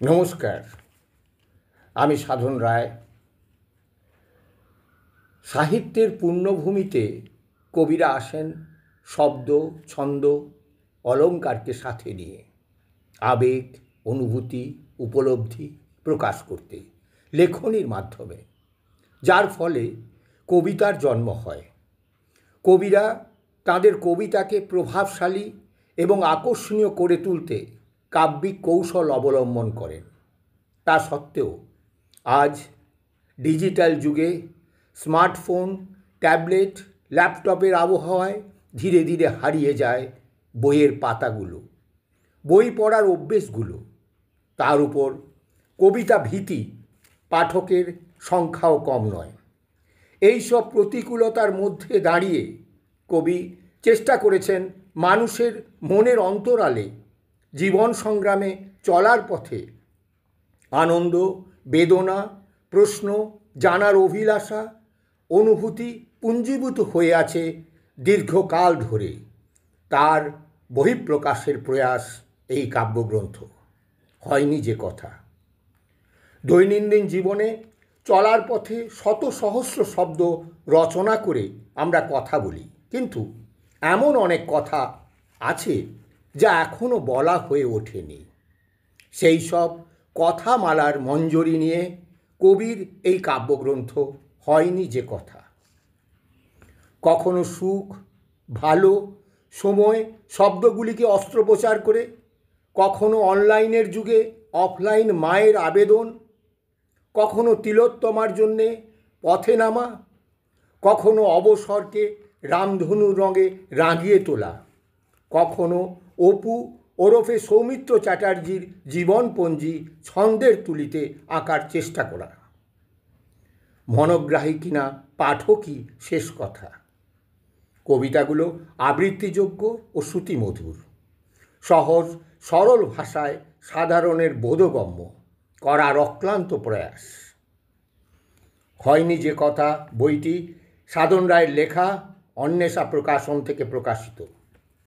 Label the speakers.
Speaker 1: নমস্কার, আমি সাধন রায়। সাহিত্যের পূর্ণভূমিতে কবিরা আসেন শব্দ, ছন্দ, অলঙ্কারকে সাথে নিয়ে আবেগ, অনুভূতি, উপলব্ধি প্রকাশ করতে লেখনীর মাধ্যমে, যার ফলে কবিতার জন্ম হয়। কবিরা তাঁদের কবিতাকে প্রভাবশালী এবং আকর্ষণীয় করে তুলতে কাব্যিক কৌশল অবলম্বন করেন। তা সত্ত্বেও আজ ডিজিটাল যুগে স্মার্টফোন, ট্যাবলেট, ল্যাপটপের আবহাওয়ায় ধীরে ধীরে হারিয়ে যায় বইয়ের পাতাগুলো, বই পড়ার অভ্যেসগুলো। তার উপর কবিতা ভীতি পাঠকের সংখ্যাও কম নয়। এই সব প্রতিকূলতার মধ্যে দাঁড়িয়ে কবি চেষ্টা করেছেন মানুষের মনের অন্তরালে জীবন সংগ্রামে চলার পথে আনন্দ, বেদনা, প্রশ্ন, জানার অভিলাষা, অনুভূতি পুঞ্জীভূত হয়ে আছে দীর্ঘকাল ধরে। তার বহিঃপ্রকাশের প্রয়াস এই কাব্যগ্রন্থ। হয়নি যে কথা। দৈনন্দিন জীবনে চলার পথে শত সহস্র শব্দ রচনা করে আমরা কথা বলি, কিন্তু এমন অনেক কথা আছে যা এখনো বলা হয়ে ওঠেনি। সেই সব কথামালার মঞ্জরি নিয়ে কবির এই কাব্যগ্রন্থ হয়নি যে কথা। কখনো সুখ, ভালো, সময় শব্দগুলিকে অস্ত্রোপচার করে, কখনো অনলাইনের যুগে অফলাইন মায়ের আবেদন, কখনো তিলোত্তমার জন্যে পথে নামা, কখনো অবসরকে রামধনুর রঙে রাঙিয়ে তোলা, কখনো অপু ওরফে সৌমিত্র চ্যাটার্জির জীবনপঞ্জি ছন্দের তুলিতে আঁকার চেষ্টা করা। মনোগ্রাহী কিনা পাঠকই শেষ কথা। কবিতাগুলো আবৃত্তিযোগ্য ও শ্রুতিমধুর, সহজ সরল ভাষায় সাধারণের বোধগম্য করার অক্লান্ত প্রয়াস। হয়নি যে কথা বইটি সাধন রায়ের লেখা, অন্বেষা প্রকাশন থেকে প্রকাশিত।